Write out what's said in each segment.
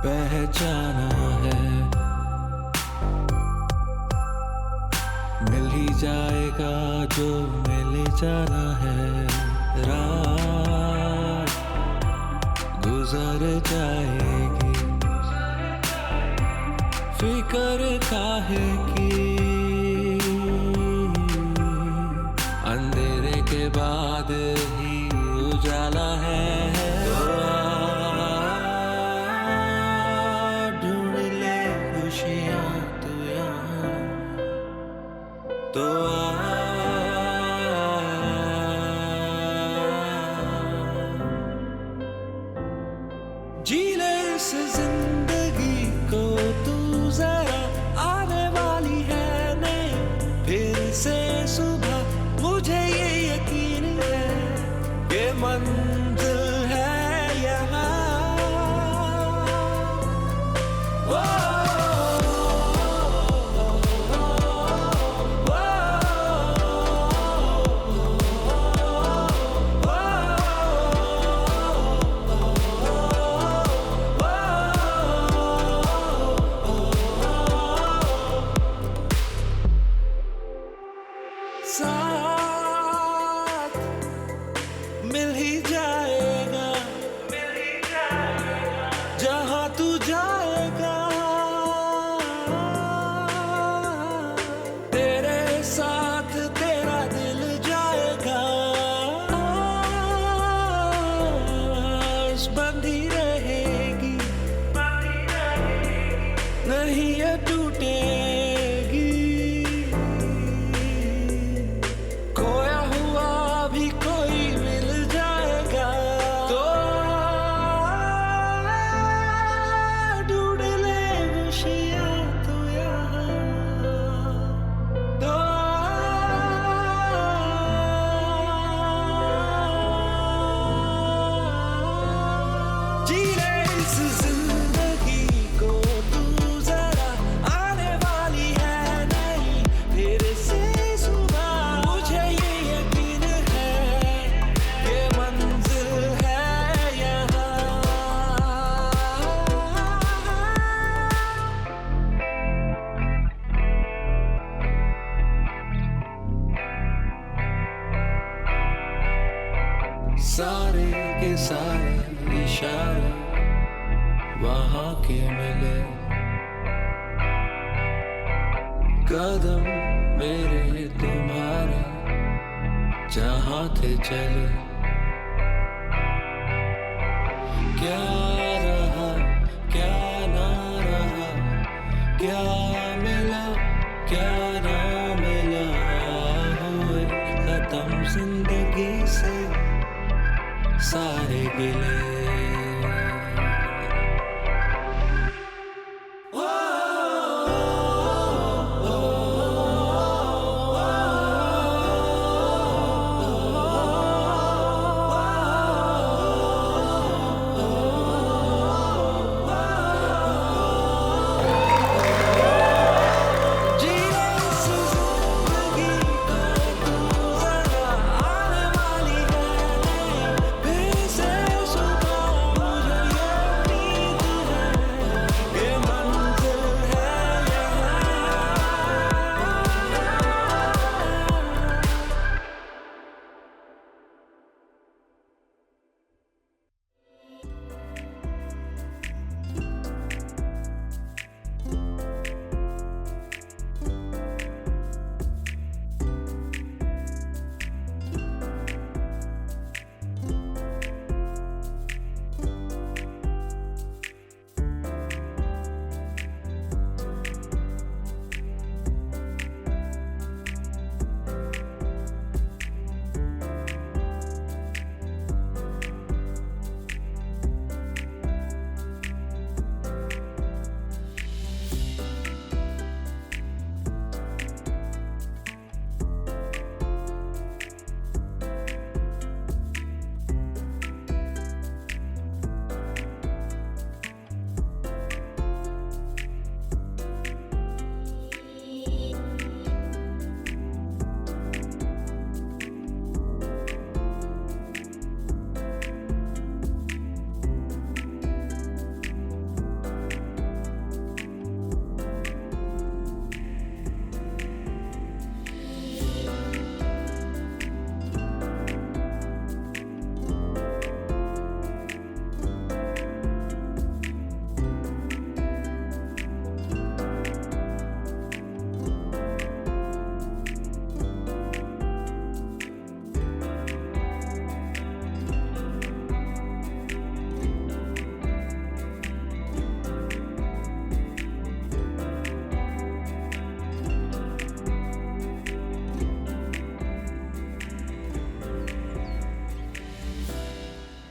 पहचाना है, मिल ही जाएगा जो मिल जाना है। रात गुजर जाएगी, फिक्र काहे की, अंधेरे के बाद ही उजाला है। ढूंढ ले खुशियां तू यहाँ, तो जी ले इस जिंदगी को तू जरा, आने वाली है नहीं फिर से सुबह। मुझे ये यकीन है कि मंजिल है यहाँ। साथ मिल ही जाएगा, जहाँ तू जाएगा। तेरे साथ तेरा दिल जाएगा, बंधी रहेगी, नहीं ये टूटेगी। खोया हुआ भी कोई मिल जाएगा, तो ढूंढ ले खुशियां तू यहाँ, तो जी ले इस जिंदगी को तू जरा, आने वाली है नहीं फिर से सुबह। मुझे ये यकीन है कि मंजिल है यहाँ। सारे के सारे इशारे वहाँ के मिले, कदम मेरे तुम्हारे जहाँ थे चले। क्या रहा क्या ना रहा, क्या मिला क्या ना मिला, हुए खत्म जिंदगी से सारे गिले। So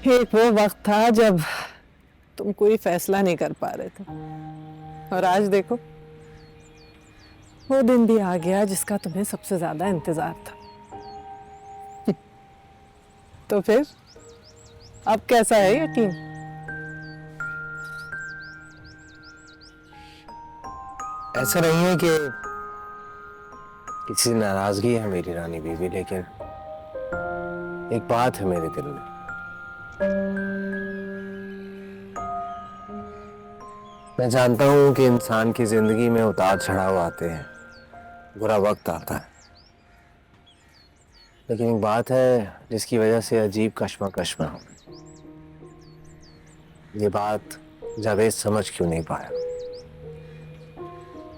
एक वो वक्त था जब तुम कोई फैसला नहीं कर पा रहे थे, और आज देखो वो दिन भी आ गया जिसका तुम्हें सबसे ज्यादा इंतजार था। तो फिर अब कैसा है यकीन? ऐसा नहीं है कि किसी से नाराजगी है मेरी रानी बीवी, लेकिन एक बात है मेरे दिल में। मैं जानता हूं कि इंसान की जिंदगी में उतार चढ़ाव आते हैं, बुरा वक्त आता है, लेकिन एक बात है जिसकी वजह से अजीब कश्मकश में हूं। ये बात जावेद समझ क्यों नहीं पाया।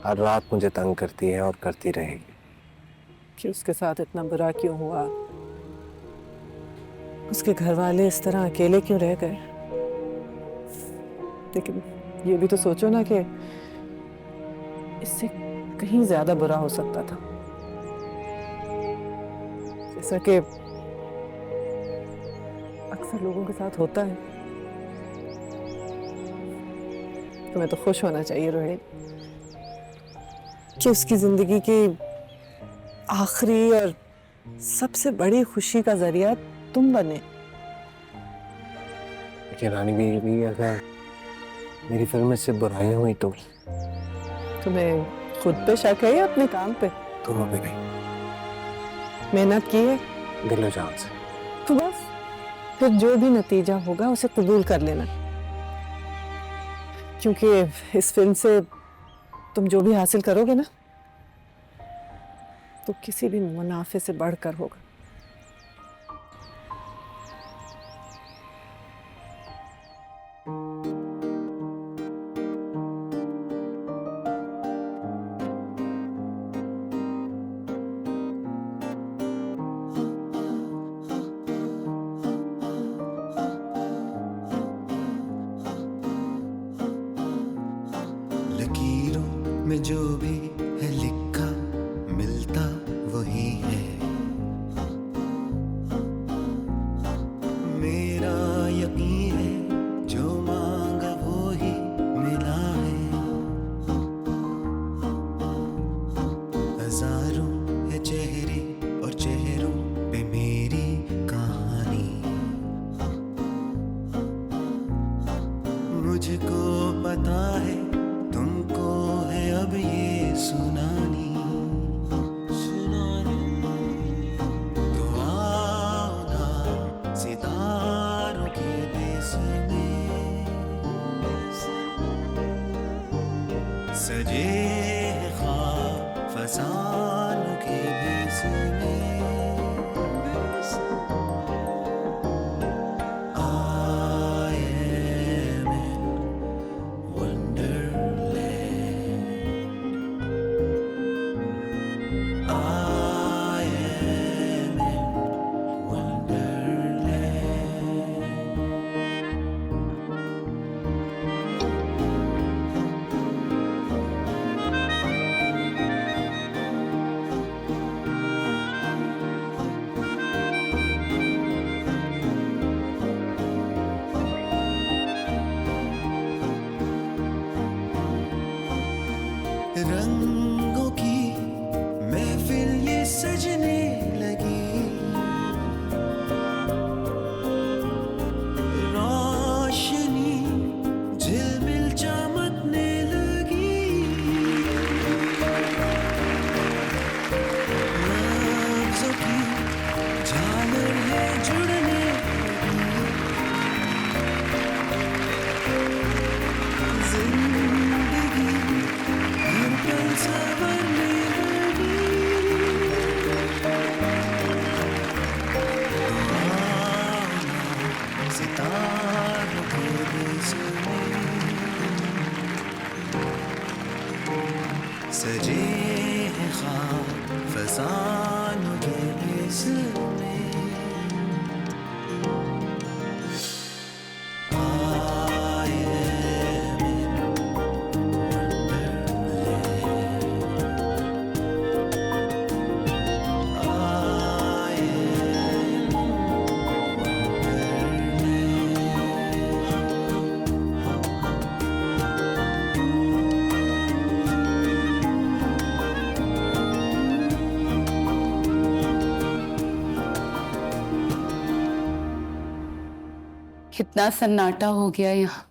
हर रात मुझे तंग करती है और करती रहेगी। कि उसके साथ इतना बुरा क्यों हुआ, उसके घर वाले इस तरह अकेले क्यों रह गए। लेकिन ये भी तो सोचो ना कि इससे कहीं ज्यादा बुरा हो सकता था, जैसा कि अक्सर लोगों के साथ होता है। तुम्हें तो खुश होना चाहिए रोहित कि उसकी जिंदगी की आखिरी और सबसे बड़ी खुशी का जरिया तुम बने। लेकिन रानी बीवी, अगर मेरी फिल्म में से बुराइयां हुई तो तुम्हें खुद पे शक है या अपने काम पे? दोनों पे नहीं, मेहनत की है दिलो जान से। तो बस फिर जो भी नतीजा होगा उसे कबूल कर लेना, क्योंकि इस फिल्म से तुम जो भी हासिल करोगे ना तो किसी भी मुनाफे से बढ़कर होगा। लकीरों में जो भी है लिखा मिलता वही है। मेरा यकीन है जो मांगा वो ही मिला है। हजारों है चेहरे और चेहरों पे मेरी कहानी। मुझको पता है तुमको है अब ये सुनानी। तो आओ ना सितारों के देश में सजे हैं ख्वाब फसानों के देश में। I am in Wonderland. I am in Wonderland. रंगों की महफिल ये सजने लगी। रोशनी झिलमिल चमकने लगी। लफ्जों की झालर है जुड़ने लगी। जिंदगी हर पल संवरने लगी। सितारों के देश में सजे हैं ख्वाब फसानों के देश में। I am in Wonderland. I am in Wonderland. कितना सन्नाटा हो गया यहाँ।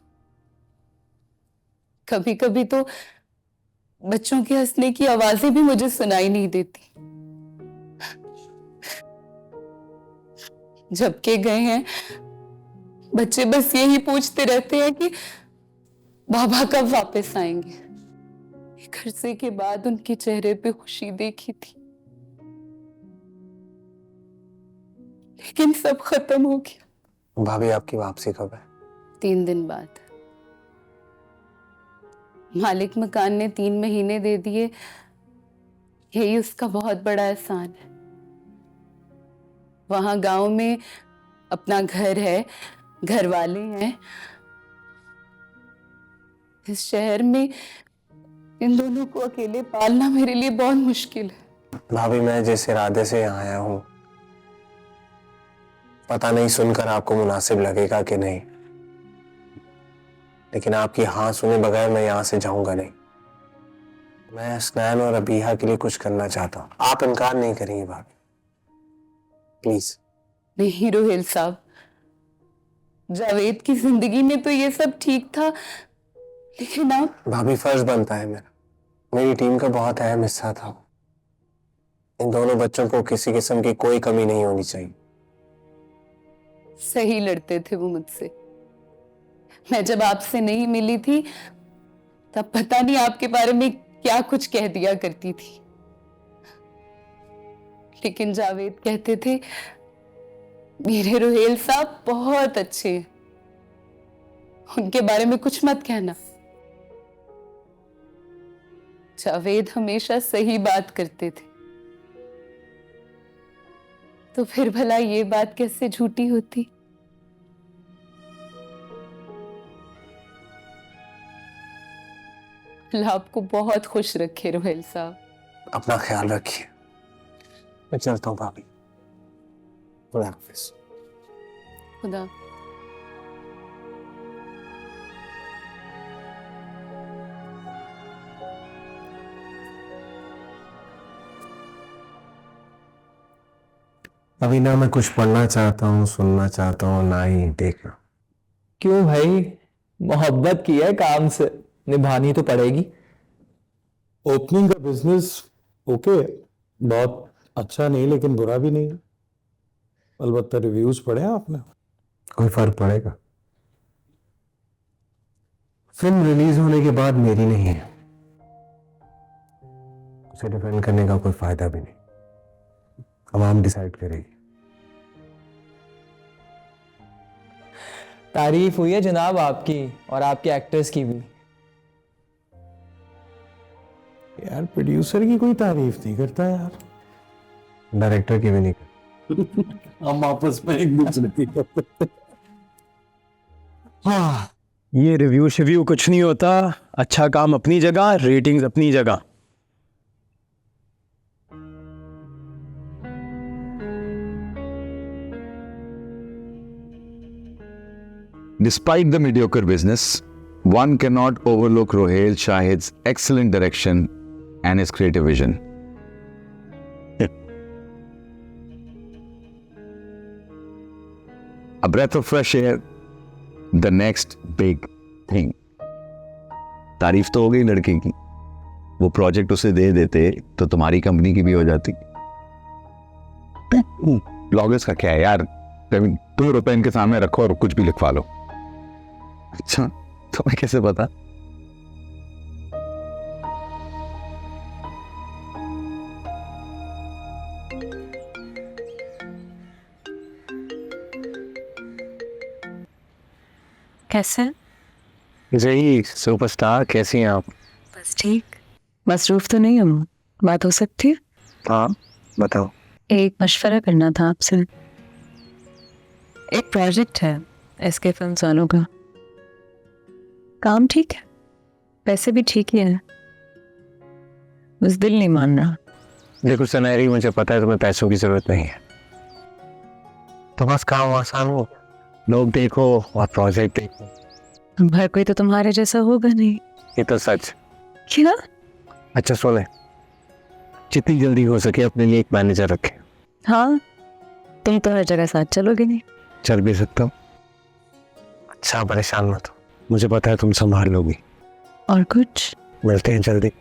कभी कभी तो बच्चों के हंसने की आवाजें भी मुझे सुनाई नहीं देती। जब के गए हैं बच्चे बस यही पूछते रहते हैं कि बाबा कब वापस आएंगे। एक अरसे के बाद उनके चेहरे पे खुशी देखी थी, लेकिन सब खत्म हो गया। भाभी आपकी वापसी कब है? 3 दिन बाद। मालिक मकान ने 3 महीने दे दिए, यही उसका बहुत बड़ा एहसान है। वहां गांव में अपना घर है, घर वाले हैं। इस शहर में इन दोनों को अकेले पालना मेरे लिए बहुत मुश्किल है। भाभी मैं जिस इरादे से यहाँ आया हूँ, पता नहीं सुनकर आपको मुनासिब लगेगा कि नहीं, लेकिन आपकी हाँ सुने बगैर मैं यहाँ से जाऊंगा नहीं। मैं स्नैन और अबीहा के लिए कुछ करना चाहता हूँ। आप इनकार नहीं करेंगे भाभी, प्लीज। नहीं रोहेल साहब, जावेद की जिंदगी में तो ये सब ठीक था, लेकिन आप। भाभी फर्ज बनता है मेरा, मेरी टीम का बहुत अहम हिस्सा था। इन दोनों बच्चों को किसी किस्म की कोई कमी नहीं होनी चाहिए। सही लड़ते थे वो मुझसे। मैं जब आपसे नहीं मिली थी तब पता नहीं आपके बारे में क्या कुछ कह दिया करती थी, लेकिन जावेद कहते थे मेरे रोहेल साहब बहुत अच्छे हैं, उनके बारे में कुछ मत कहना। जावेद हमेशा सही बात करते थे, तो फिर भला ये बात कैसे झूठी होती। अल्लाह आपको बहुत खुश रखे रोहेल साहब। अपना ख्याल रखिए। मैं चलता हूँ भाभी। खुदा हाफिज। खुदा। अभी ना मैं कुछ पढ़ना चाहता हूँ, सुनना चाहता हूँ, ना ही देखना। क्यों भाई, मोहब्बत की है काम से, निभानी तो पड़ेगी। ओपनिंग का बिजनेस ओके, बहुत अच्छा नहीं लेकिन बुरा भी नहीं। अलबत्ता रिव्यूज पढ़े हैं आपने? कोई फर्क पड़ेगा? फिल्म रिलीज होने के बाद मेरी नहीं है, उसे डिफेंड करने का कोई फायदा भी नहीं। अवाम डिसाइड करेगी। तारीफ हुई है जनाब आपकी और आपके एक्टर्स की भी। यार प्रोड्यूसर की कोई तारीफ नहीं करता यार, डायरेक्टर की भी नहीं करता। हम आपस में एक दूसरे की करते। हाँ, ये रिव्यू कुछ नहीं होता। अच्छा काम अपनी जगह, रेटिंग्स अपनी जगह। Despite the mediocre business, one cannot overlook Rohail Shahid's excellent direction and his creative vision. A breath of fresh air, the next big thing. तारीफ तो हो गई लड़के की, वो प्रोजेक्ट उसे दे देते तो तुम्हारी कंपनी की भी हो जाती। ब्लॉगर्स का क्या है यार, 2 रुपए इनके सामने रखो और कुछ भी लिखवा लो। अच्छा, तुम्हें कैसे पता? कैसे? जी सुपरस्टार, कैसी हैं आप? बस ठीक। मसरूफ तो नहीं हम, बात हो सकती है? हाँ बताओ। एक मशवरा करना था आपसे। एक प्रोजेक्ट है एसके फिल्म्स वालों का, काम ठीक है, पैसे भी ठीक ही है, बस दिल नहीं मान रहा। देखो सनहरी, मुझे पता है तुम्हें पैसों की जरूरत नहीं है, तो बस काम आसान हो, लोग देखो और प्रोजेक्ट देखो। भाई कोई तो तुम्हारे जैसा होगा नहीं। ये तो सच। क्या? अच्छा सुने, जितनी जल्दी हो सके अपने लिए एक मैनेजर रखें। हाँ, तुम तो हर जगह साथ चलोगे नहीं। चल भी सकता हूँ, अच्छा परेशान मत हो, मुझे पता है तुम संभाल लोगी। और कुछ? मिलते हैं जल्दी।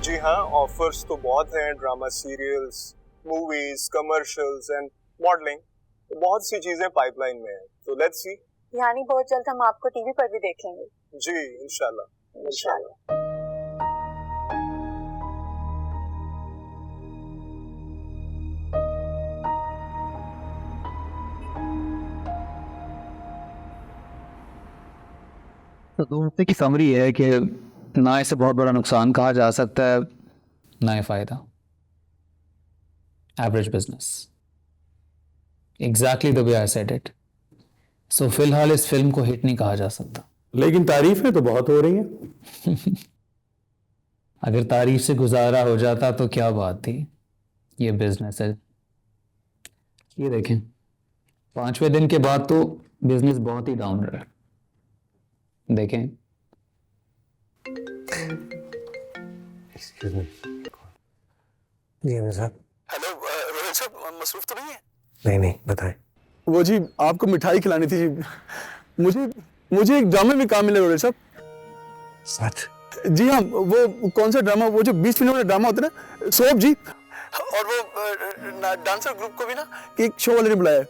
जी हाँ, ऑफर्स तो बहुत हैं, drama serials, movies, commercials and modelling, बहुत सी चीजें पाइपलाइन में हैं। तो लेट्स सी। यानी बहुत जल्द हम आपको टीवी पर भी देखेंगे। जी इंशाल्लाह। इंशाल्लाह। तो दोस्ती की समरी है कि ना इसे बहुत बड़ा नुकसान कहा जा सकता है, ना ही फायदा। Average business, exactly the way I said it. So फिलहाल इस फिल्म को हिट नहीं कहा जा सकता। लेकिन तारीफें तो बहुत हो रही हैं। अगर तारीफ से गुजारा हो जाता तो क्या बात थी, ये बिजनेस है। ये देखें, 5वें दिन के बाद तो बिजनेस बहुत ही डाउन रहा। देखें, एक्सक्यूज मी। जी अमीर साहब। हेलो रोहित साहब, मसरूफ तो नहीं है? नहीं बताएं। वो जी आपको मिठाई खिलानी थी जी। मुझे एक ड्रामे में काम मिला रोहित साहब। सच? जी हाँ, वो कौन सा ड्रामा, वो जो 20 मिनट वाला ड्रामा होता है ना, सोप जी, और वो डांसर ग्रुप को भी ना कि एक शो वाले ने बुलाया है।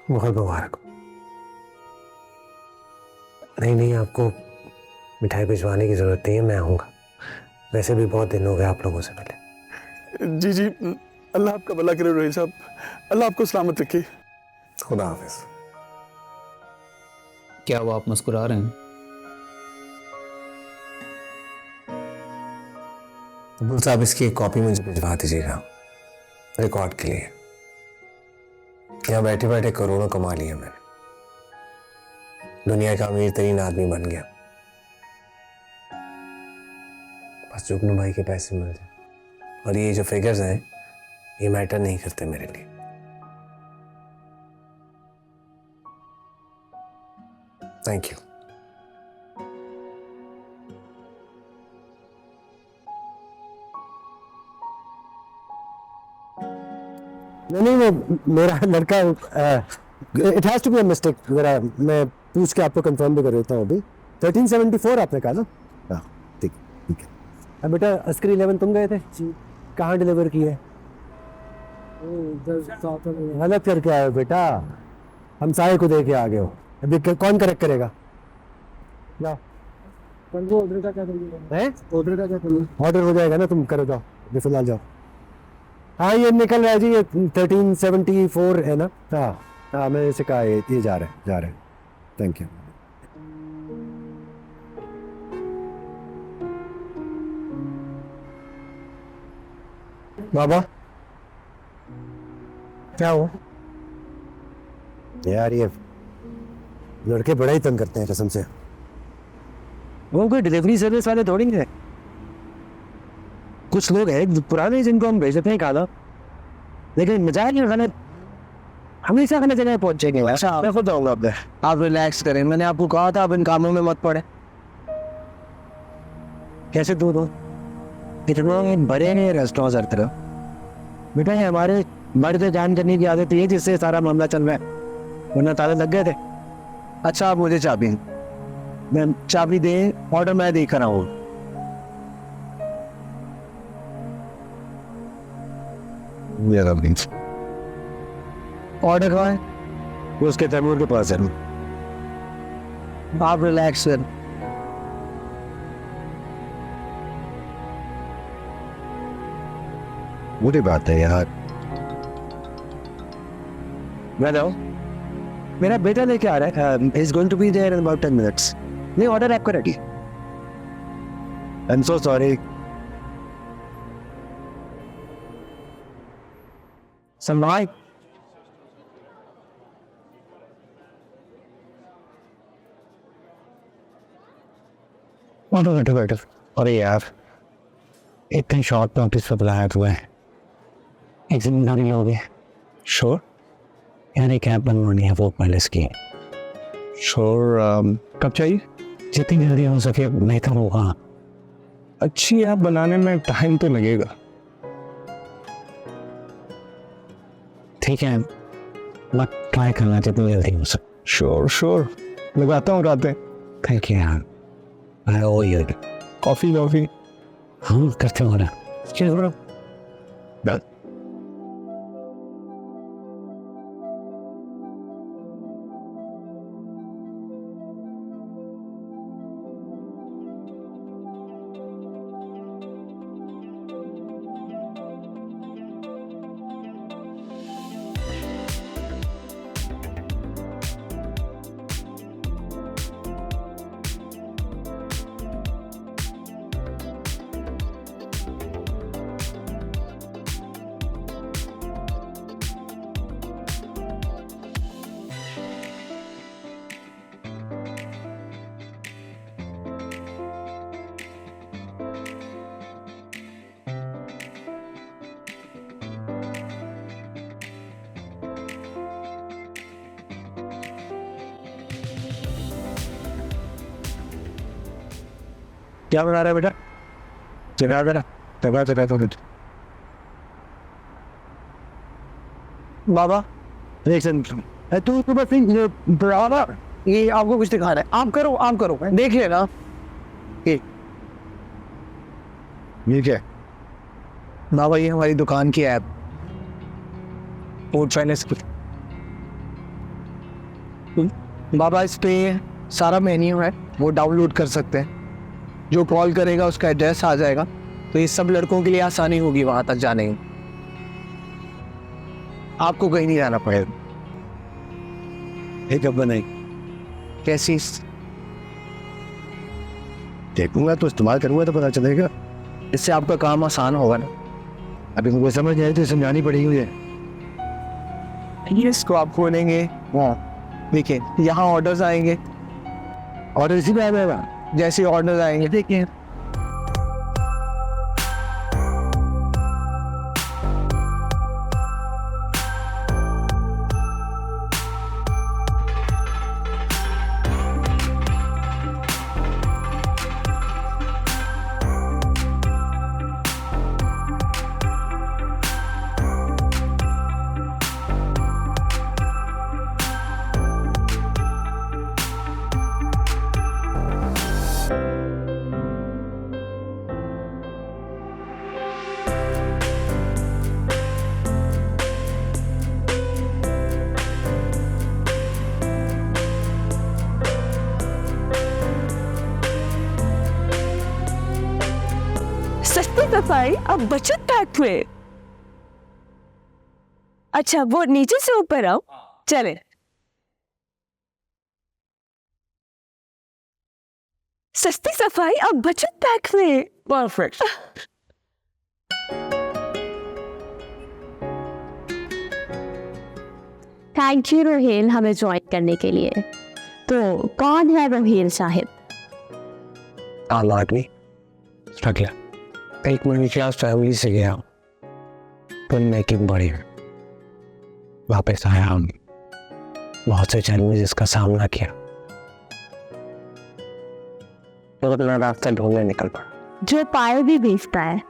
बहुत मुबारक हो। नहीं, आपको मिठाई भिजवाने की जरूरत नहीं है, मैं आऊँगा। वैसे भी बहुत दिन हो गए आप लोगों से मिले। जी अल्लाह आपका भला करे रोहित साहब, अल्लाह आपको सलामत रखे। खुदा हाफिज। क्या वो आप मुस्कुरा रहे हैं? अब्दुल साहब, इसकी एक कॉपी मुझे भिजवा दीजिएगा, रिकॉर्ड के लिए। यहाँ बैठे बैठे करोड़ों कमा लिए मैंने, दुनिया का अमीर तरीन आदमी बन गया। बस जुगनू भाई के पैसे मिल जाए, और ये जो फिगर्स हैं ये मैटर नहीं करते मेरे लिए। Thank you. नहीं, वो मेरा लड़का, it has to be a mistake. जरा मैं पूछ के आपको कंफर्म भी कर देता हूँ। अभी 1374 आपने कहा ना? हाँ ठीक है। अब बेटा अस्करी 11 तुम गए थे जी, कहाँ डिलीवर किए? गलत करके आए हो बेटा, हम सारे को दे के आ गए हो। अभी कौन करेक्ट करेगा? जाओ। ऑर्डर का क्या करोगे? ऑर्डर हो जाएगा ना, तुम करो, जाओ फिलहाल जाओ। हाँ ये निकल रहा है जी, ये 1374 है ना? हाँ मैंने इसे कहा ये जा रहे हैं। Thank you. बाबा क्या हुआ यार? ये लड़के बड़ा ही तंग करते हैं कसम से। वो कोई डिलीवरी सर्विस वाले थोड़ी है, कुछ लोग हैं पुराने जिनको हम भेजते हैं खाना, लेकिन मजाक नहीं खाना, हमेशा खाने जगह पहुंचेंगे। अच्छा मैं खुद आऊंगा। आप रिलैक्स करें, मैंने आपको कहा था आप इन कामों में मत पड़े। कैसे दो इतना बड़े हैं रेस्टोरेंट हर तरफ बेटा, ये हमारे बड़े जान करने की आदत है जिससे सारा मामला चल रहा है, वरना ताले लग गए थे। अच्छा आप मुझे चाबी, मैं चाबी दे, ऑर्डर मैं देख रहा हूँ। ऑर्डर कहाँ है? वो उसके तैमूर के पास है। आप रिलैक्स कर। बुरी बात है यार। मैं जाऊँ? मेरा बेटा लेके आ रहा है, is going to be there in about 10 minutes. नहीं, ऑर्डर आपका ready. I am so sorry. Samrat, बैठो। अरे यार, इतने शॉर्ट नोटिस पर बुलाया हुआ है, एक जिम्मेदारी लोगे? श्योर यार, एक ऐप बनवानी है वो पैलेस की। श्योर, कब चाहिए? जितनी जल्दी हो सके बेहतर होगा। अच्छी ऐप बनाने में टाइम तो लगेगा। ठीक है, मैं ट्राई करना जितनी जल्दी हो सके। श्योर, लगाता हूँ रातें। थैंक यू यार। कॉफी हाँ करते हो ना। क्या बना रहा है बेटा? बाबा तू बस ये आपको कुछ दिखा रहा है, आप करो देख लेना। ये क्या बाबा? ये हमारी दुकान की ऐप, फूड फाइनेंस। बाबा इस पे सारा मेन्यू है, वो डाउनलोड कर सकते हैं। जो कॉल करेगा उसका एड्रेस आ जाएगा, तो ये सब लड़कों के लिए आसानी होगी वहां तक जाने की। आपको कहीं नहीं जाना पड़ेगा। एक बनाई कैसी देखूंगा तो इस्तेमाल करूंगा तो पता चलेगा। इससे आपका काम आसान होगा ना। अभी मुझे समझ नहीं आई तो समझानी पड़ेगी मुझे। इसको आप खोलेंगे, देखिए यहाँ ऑर्डर्स आएंगे, ऑर्डर इसी में आएगा। जैसे ऑर्डर आएंगे देखिए सस्ती सफाई अब बचत पैक में। अच्छा वो नीचे से ऊपर आओ, चले। सस्ती सफाई अब बचत पैक में। परफेक्ट। थैंक यू रोहेल हमें ज्वाइन करने के लिए। तो कौन है रोहेल साहिब? आदमी रख लिया। एक मिनट क्लास फैमिली से गया, फिल्म मेकिंग बढ़ी, वापस आया, बहुत से चैलेंजेस का सामना किया, तो अपना रास्ता ढूंढने निकल पड़ा। जो पायल भी बेचता है।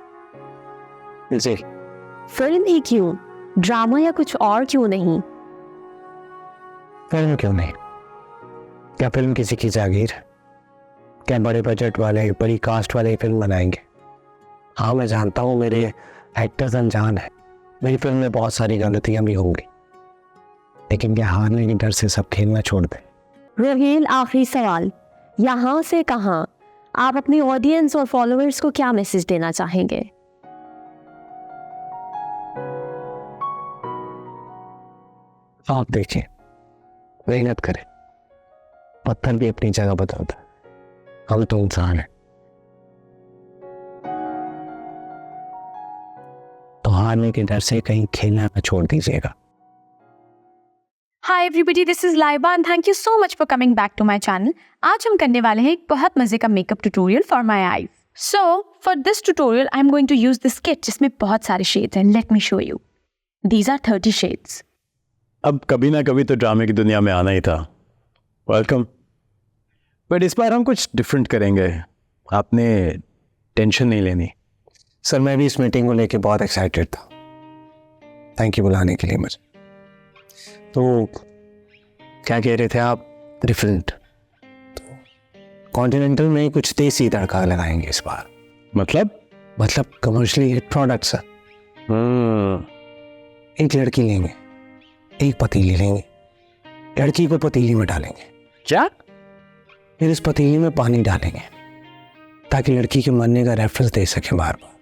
जी। फिल्म ही क्यों, ड्रामा या कुछ और क्यों नहीं? फिल्म क्यों नहीं? क्या फिल्म किसी की जागीर? क्या बड़े बजट वाले बड़ी कास्ट वाले फिल्म बनाएंगे? हाँ मैं जानता हूँ मेरे एक्टर्स अनजान है, मेरी फिल्म में बहुत सारी गलतियां भी होंगी, लेकिन क्या हारने के डर से सब खेलना छोड़ दें? रोहेल आखिरी सवाल, यहाँ से कहाँ आप अपनी ऑडियंस और फॉलोअर्स को क्या मैसेज देना चाहेंगे? आप देखिए, मेहनत करे, पत्थर भी अपनी जगह बदलता है, हम तो इंसान हैं। तो हारने के डर से कहीं खेलना ना छोड़ दीजिएगा। Hi everybody, this is Laiba and thank you so much for coming back to my channel. आज हम करने वाले हैं एक बहुत मजे का makeup tutorial for my eyes. So for this tutorial I am going to use this kit जिसमें बहुत सारे शेड्स हैं। Let me show you. These are 30 shades. अब कभी ना कभी तो ड्रामे की दुनिया में आना ही था। वेलकम। बट इस बार हम कुछ डिफरेंट करेंगे, आपने टेंशन नहीं लेनी। सर मैं भी इस मीटिंग को लेके बहुत एक्साइटेड था। थैंक यू बुलाने के लिए मुझे। तो क्या कह रहे थे आप? डिफरेंट, तो कॉन्टिनेंटल में कुछ देसी तड़का लगाएंगे इस बार। मतलब कमर्शियली हिट प्रोडक्ट सर। एक लड़की लेंगे, एक पतीली लेंगे, लड़की को पतीली में डालेंगे। क्या? फिर इस पतीली में पानी डालेंगे ताकि लड़की के मरने का रेफरेंस दे सके बार बार।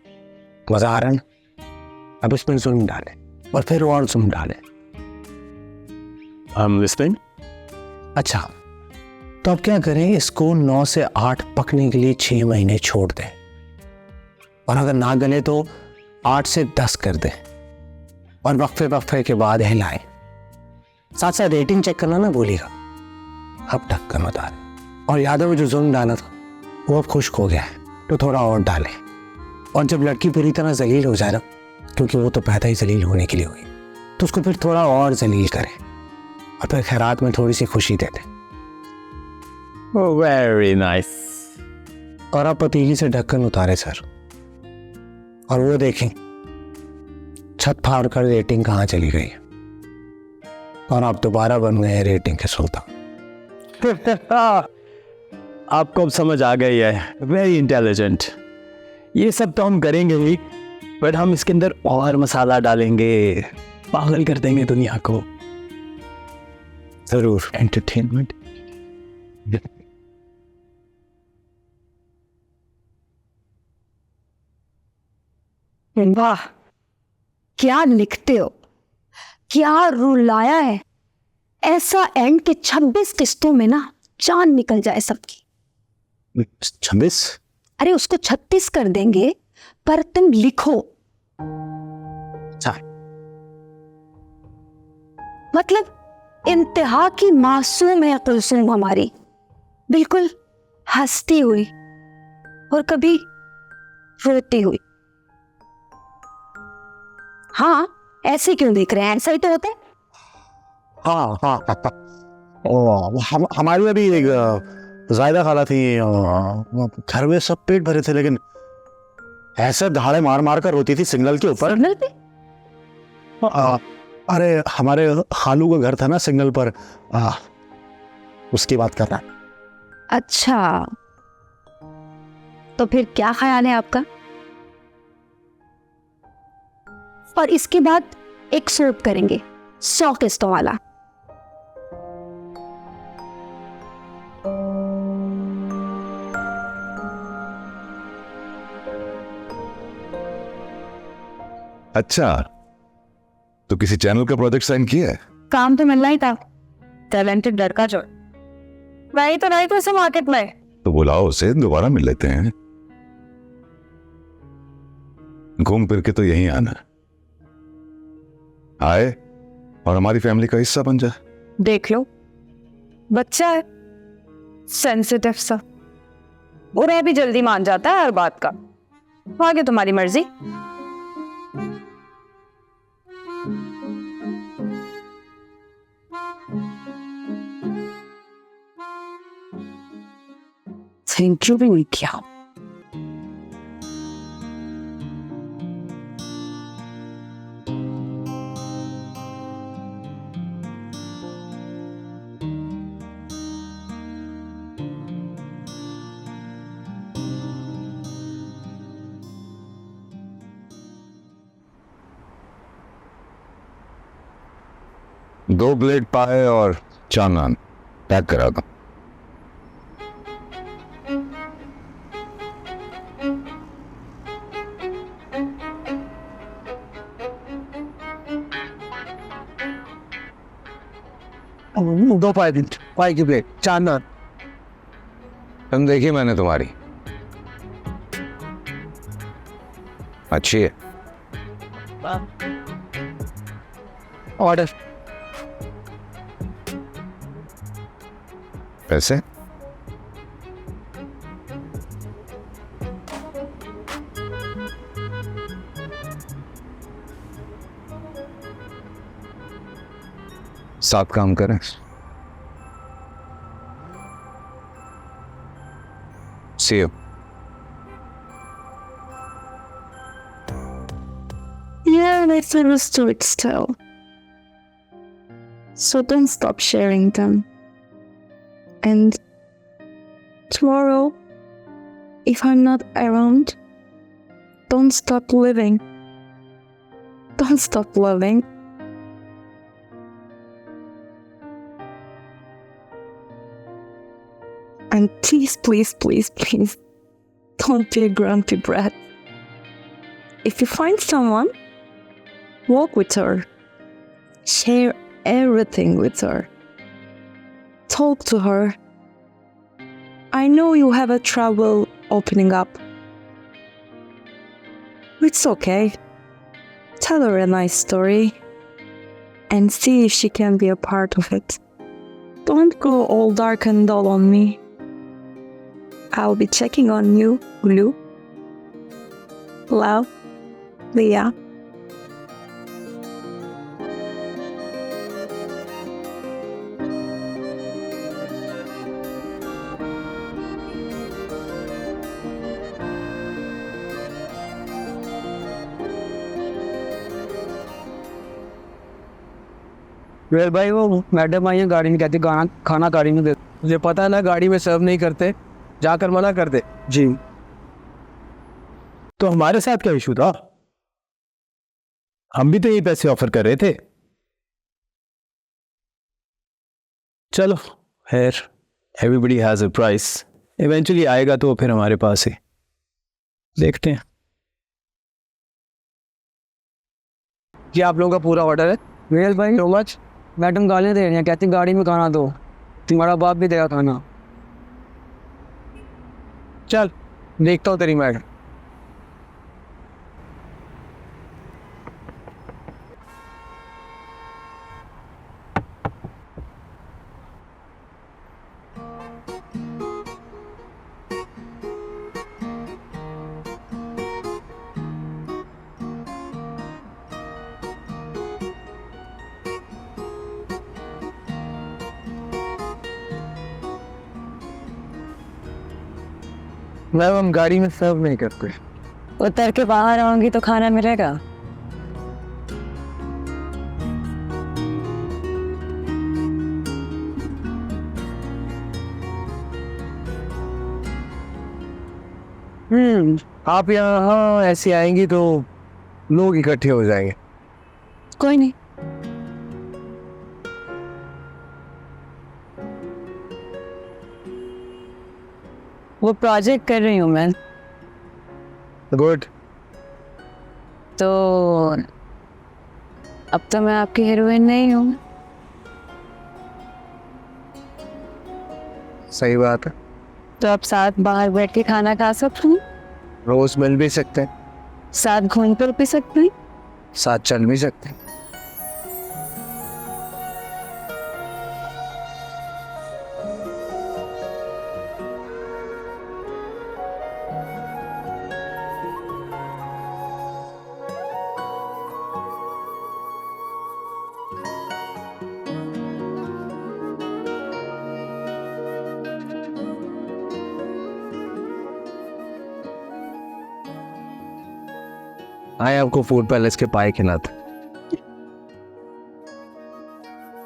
मजा आ रहा है ना? अब इसमें जुल्म डालें और फिर और जुल्म डालें। I'm listening. अच्छा, तो अब क्या करें, इसको 9 से 8 पकने के लिए 6 महीने छोड़ दें, और अगर ना गले तो 8 से 10 कर दें, और वक्फे के बाद हिलाएं। साथ साथ रेटिंग चेक करना ना भूलिएगा। अब ढक्कन उतारें, और याद है वो जो जुल्म डाला था वो अब खुश्क हो गया है, तो थोड़ा और डालें। और जब लड़की पूरी तरह जलील हो जाए ना, क्योंकि वो तो पैदा ही जलील होने के लिए हुई, तो उसको फिर थोड़ा और जलील करें, और फिर खैरात में थोड़ी सी खुशी देते। Very nice. और आप पतीली से ढक्कन उतारे सर, और वो देखें छत फाड़ कर रेटिंग कहाँ चली गई, और आप दोबारा बन गए रेटिंग के सुल्तान। आपको अब समझ आ गई है। Very intelligent. ये सब तो हम करेंगे ही, बट हम इसके अंदर और मसाला डालेंगे, पागल कर देंगे दुनिया को। जरूर। एंटरटेनमेंट। वाह, क्या लिखते हो, क्या रुलाया है। ऐसा एंड के 26 किस्तों में ना जान निकल जाए सबकी। 26? अरे उसको 36 कर देंगे, पर तुम लिखो। मतलब इंतहा की मासूम है कुलसुम हमारी, बिल्कुल हंसती हुई और कभी रोती हुई। हाँ, ऐसे क्यों देख रहे हैं? ऐसा ही तो होता है। हाँ, हमारे में भी एक जायदा खाला थी, घर में सब पेट भरे थे, लेकिन ऐसे दहाड़े मार मार कर रोती थी सिग्नल के ऊपर। सिग्नल पे? अरे हमारे खालू का घर था ना सिग्नल पर, उसकी बात कर रहा है। अच्छा, तो फिर क्या ख्याल है आपका? और इसके बाद एक सूप करेंगे 100 किस्तों वाला। अच्छा, तो किसी चैनल का प्रोजेक्ट साइन किया है? काम तो मिलना ही था, टैलेंटेड लड़का जो वही तो नहीं तो इसे मार्केट में। तो बुलाओ उसे, दोबारा मिल लेते हैं। घूम फिर के तो यहीं आना आए और हमारी फैमिली का हिस्सा बन जाए। देख लो, बच्चा है सेंसिटिव सा, बुरा भी जल्दी मान जाता है हर बात का। आगे तुम्हारी मर्जी। थैंक यू भी नहीं किया। दो प्लेट पाए और 4 नान पैक करा दो। दो पाई की प्लेट, 4 नान। तुम देखी मैंने तुम्हारी, अच्छी है। ऑर्डर। पैसे? साथ काम करें। See you. Yeah, I understood still. So don't stop sharing them. And tomorrow, if I'm not around, don't stop living. Don't stop loving. And please, please, please, please, don't be a grumpy brat. If you find someone, walk with her. Share everything with her. Talk to her. I know you have a trouble opening up. It's okay. Tell her a nice story and see if she can be a part of it. Don't go all dark and dull on me. I'll be checking on you, Blue. Love, Leah. Well भाई, वो madam आई है गाड़ी में, कहती खाना गाड़ी में दे। मुझे पता है ना, गाड़ी में सर्व नहीं करते, जाकर मना कर दे। जी। तो हमारे साथ क्या इशू था? हम भी तो यही पैसे ऑफर कर रहे थे। चलो खैर, everybody has a price, eventually आएगा तो फिर हमारे पास ही देखते हैं। ये आप लोगों का पूरा ऑर्डर है। वेल भाई, सो मच। मैडम गालियाँ दे रही हैं, कहती गाड़ी में खाना दो, तुम्हारा बाप भी देगा खाना। चल देखता हूँ तेरी मैडम। मैम, हम गाड़ी में सर्व नहीं करते। उतर के बाहर आऊंगी तो खाना मिलेगा। आप यहाँ ऐसे आएंगी तो लोग इकट्ठे हो जाएंगे। कोई नहीं। वो प्रोजेक्ट कर रही हूँ मैं। गुड। तो अब तो मैं आपकी हीरोइन नहीं हूँ। सही बात है। तो अब साथ बाहर बैठ के खाना खा सकते हैं, रोज मिल भी सकते हैं, साथ घूम फिर भी सकते हैं, साथ चल भी सकते हैं। आए आपको फूड पैलेस के पाए खिलाते।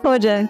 हो जाए।